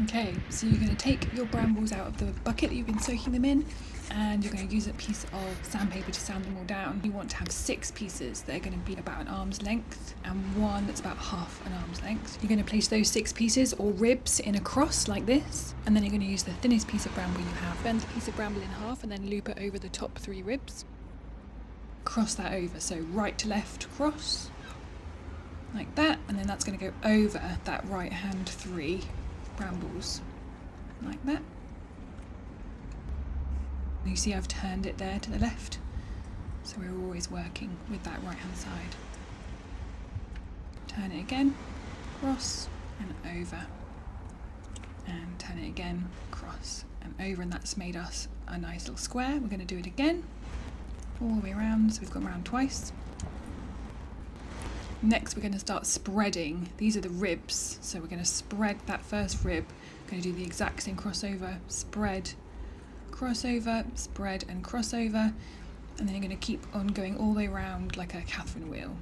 Okay, so you're going to take your brambles out of the bucket that you've been soaking them in, and you're going to use a piece of sandpaper to sand them all down. You want to have 6 pieces that are going to be about an arm's length and one that's about half an arm's length. You're going to place those 6 pieces or ribs in a cross like this, and then you're going to use the thinnest piece of bramble you have. Bend the piece of bramble in half and then loop it over the top 3 ribs. Cross that over, so right to left cross, like that, and then that's going to go over that right hand 3 brambles, like that. You see I've turned it there to the left, so we're always working with that right hand side. Turn it again, cross and over, and turn it again, cross and over, and that's made us a nice little square. We're going to do it again all the way around, so we've gone around twice. Next we're going to start spreading. These are the ribs, so we're going to spread that first rib. We're going to do the exact same crossover, spread, crossover, spread and crossover, and then you're going to keep on going all the way around like a Catherine wheel.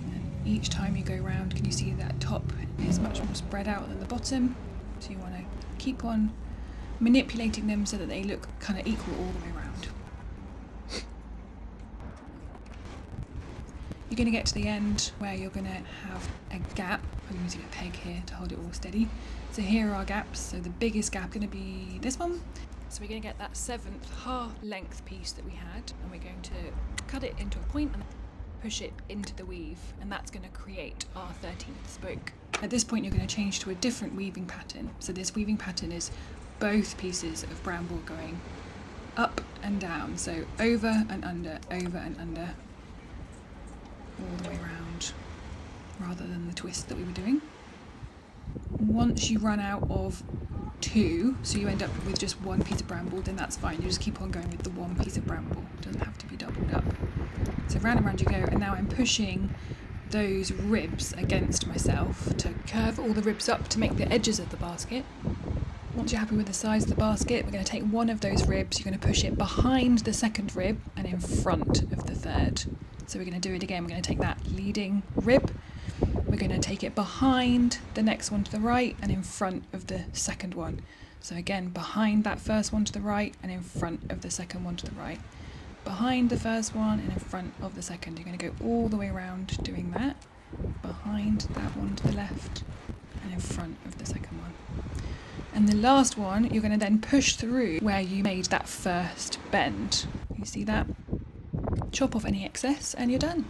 And each time you go around, can you see that top is much more spread out than the bottom? So you want to keep on manipulating them so that they look kind of equal all the way around. You're going to get to the end where you're going to have a gap. I'm using a peg here to hold it all steady. So here are our gaps. So the biggest gap going to be this one. So we're going to get that 7th half length piece that we had, and we're going to cut it into a point and push it into the weave, and that's going to create our 13th spoke. At this point you're going to change to a different weaving pattern. So this weaving pattern is both pieces of bramble going up and down. So over and under, over and under, all the way around, rather than the twist that we were doing. Once you run out of 2, so you end up with just 1 piece of bramble, then that's fine. You just keep on going with the 1 piece of bramble. It doesn't have to be doubled up. So round and round you go, and now I'm pushing those ribs against myself to curve all the ribs up to make the edges of the basket. Once you're happy with the size of the basket, we're going to take one of those ribs, you're going to push it behind the second rib and in front of the third. So we're going to do it again. We're going to take that leading rib, we're going to take it behind the next one to the right and in front of the second one. So again, behind that first one to the right and in front of the second one to the right. Behind the first one and in front of the second. You're going to go all the way around doing that. Behind that one to the left and in front of the second one. And the last one, you're going to then push through where you made that first bend. You see that? Chop off any excess and you're done.